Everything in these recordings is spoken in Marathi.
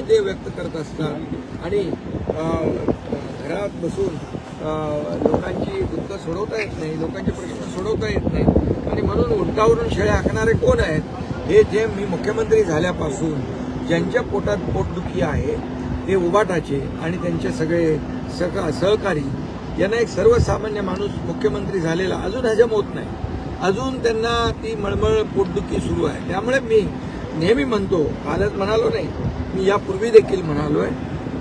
ते व्यक्त करत असतात आणि घरात बसून लोकांची दुःख सोडवता येत नाही, लोकांचे प्रश्न सोडवता येत नाही आणि म्हणून उंटावरून शेळ्या हाकणारे कोण आहेत? हे जे मी मुख्यमंत्री झाल्यापासून ज्यांच्या पोटात पोटदुखी आहे ते उबाटाचे आणि त्यांचे सगळे सहकारी यांना एक सर्वसामान्य माणूस मुख्यमंत्री झालेला अजून हजम होत नाही, अजून त्यांना ती मळमळ पोटदुखी सुरू आहे. त्यामुळे मी नेहमी म्हणतो, कालच म्हणालो नाही, मी यापूर्वी देखील म्हणालोय,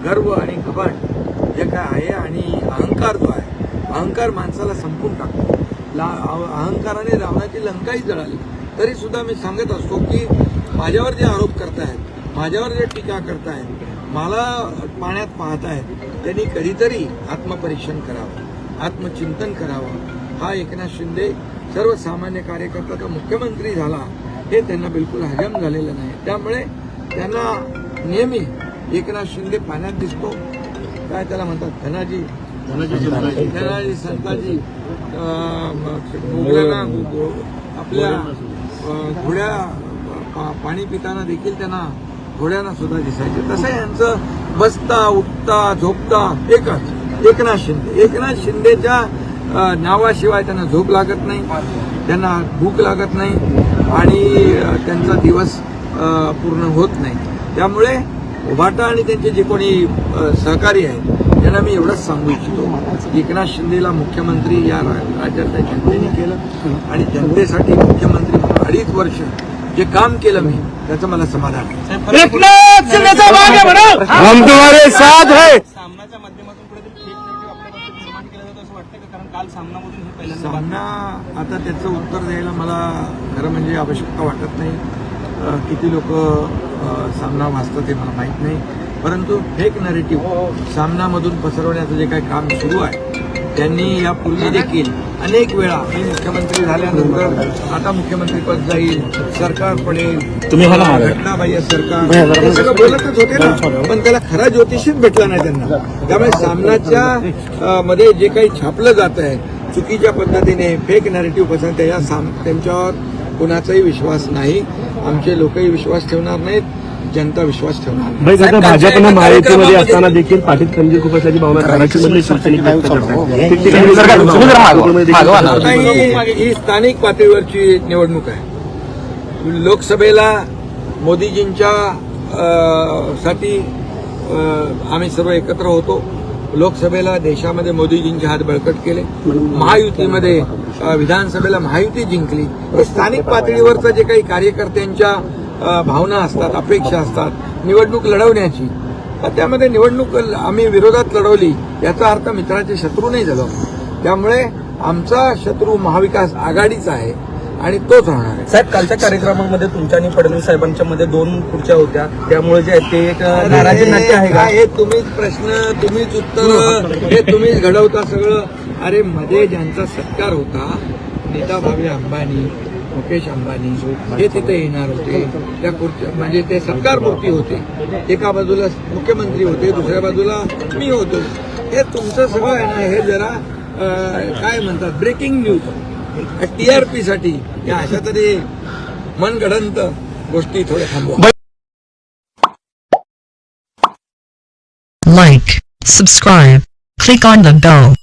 गर्व आणि घमंड जे काय आहे आणि अहंकार जो आहे, अहंकार माणसाला संपून टाकतो. अहंकाराने रावणाची लंकाही जळाली. तरी सुद्धा मी सांगत असतो की माझ्यावर जे आरोप करतायत, माझ्यावर जे टीका करतायत, मला पाण्यात पाहतायत, त्यांनी कधीतरी आत्मपरीक्षण करावं, आत्मचिंतन करावं. हा एकनाथ शिंदे सर्वसामान्य कार्यकर्ता तो मुख्यमंत्री झाला हे त्यांना बिलकुल हजम झालेलं नाही. त्यामुळे त्यांना नेहमी एकनाथ शिंदे पाण्यात दिसतो. काय त्याला म्हणतात, धनाजी संताजी मुघलांना आपल्या घोड्या पाणी पिताना देखील त्यांना घोड्यांना सुद्धा दिसायचे. तसं यांचं बसता उठता झोपता एकच एकनाथ शिंदे. एकनाथ शिंदेच्या नावाशिवाय त्यांना झोप लागत नाही, त्यांना भूक लागत नाही आणि त्यांचा दिवस पूर्ण होत नाही. त्यामुळे उभाटा आणि त्यांचे जे कोणी सहकारी आहेत त्यांना मी एवढंच सांगू इच्छितो, एकनाथ शिंदेला मुख्यमंत्री या राज्यातल्या जनतेने केलं आणि जनतेसाठी मुख्यमंत्री 2.5 वर्ष जे काम केलं मी त्याचं मला समाधान आहे. एकनाथ शिंदेचा भाग आहे म्हणा, हम तुम्हारे साथ है. सामनाच्या माध्यमातून कुठेतरी फेक नेगेटिव्ह आपल्याबद्दल निर्माण केलं जातं असं वाटतं का? कारण काल सामनामधून हे पहिल्यांदा सामना आता त्याचं उत्तर द्यायला मला खरं म्हणजे आवश्यकता वाटत नाही. किती लोक सामना वाचतात हे मला माहीत नाही, परंतु फेक नरेटिव्ह सामनामधून पसरवण्याचं जे काही काम सुरू आहे त्यांनी यापूर्वी देखील अनेक वेळा मी मुख्यमंत्री झाल्यानंतर आता मुख्यमंत्रीपद जाईल, सरकार पडेल, घटनाबाह्य सरकार हे सगळं बोलतच होते ना, पण त्याला खरा ज्योतिषीच भेटला नाही त्यांना. त्यामुळे सामनाच्या मध्ये जे काही छापलं जात आहे चुकीच्या पद्धतीने फेक नरेटिव्ह पसरते, त्यांच्यावर कोणाचाही विश्वास नाही. आमचे लोकही विश्वास ठेवणार नाहीत, जनता विश्वास ठेवणार. भाजपनं महायुतीमध्ये असताना देखील पाठीत खंजीर खुपसल्याची भावना धाराशिवमध्ये शिवसैनिक व्यक्त करतात. ही स्थानिक पातळीवरची निवडणूक आहे. लोकसभेला मोदीजींच्या साठी आम्ही सर्व एकत्र होतो. लोकसभेला देशामध्ये मोदीजींचे हात बळकट केले, महायुतीमध्ये विधानसभेला महायुती जिंकली. हे स्थानिक पातळीवरचं जे काही कार्यकर्त्यांच्या भावना असतात, अपेक्षा असतात निवडणूक लढवण्याची, त्यामध्ये निवडणूक आम्ही विरोधात लढवली याचा अर्थ मित्राचे शत्रू नाही झालो. त्यामुळे आमचा शत्रू महाविकास आघाडीचा आहे आणि तोच राहणार आहे. साहेब, कालच्या कार्यक्रमामध्ये तुमच्या आणि फडणवीस साहेबांच्या मध्ये 2 खुर्च्या होत्या, त्यामुळे जे आहे ते एक नाराजी नाट्य आहे का? हे तुम्हीच प्रश्न, तुम्हीच उत्तर, हे तुम्हीच घडवता सगळं. अरे मध्ये ज्यांचा सत्कार होता, नीता भावे अंबानी, मुकेश अंबानी हे तिथे येणार होते. त्या खुर्च्या म्हणजे ते सत्कार मूर्ती होते. एका बाजूला मुख्यमंत्री होते, दुसऱ्या बाजूला मी होतो. हे तुमचं सगळं आहे ना, हे जरा काय म्हणतात ब्रेकिंग न्यूज TRP साठी या अशा तरी मनगडंत गोष्टी थोड्या थांबवा. Like, subscribe, click on the bell.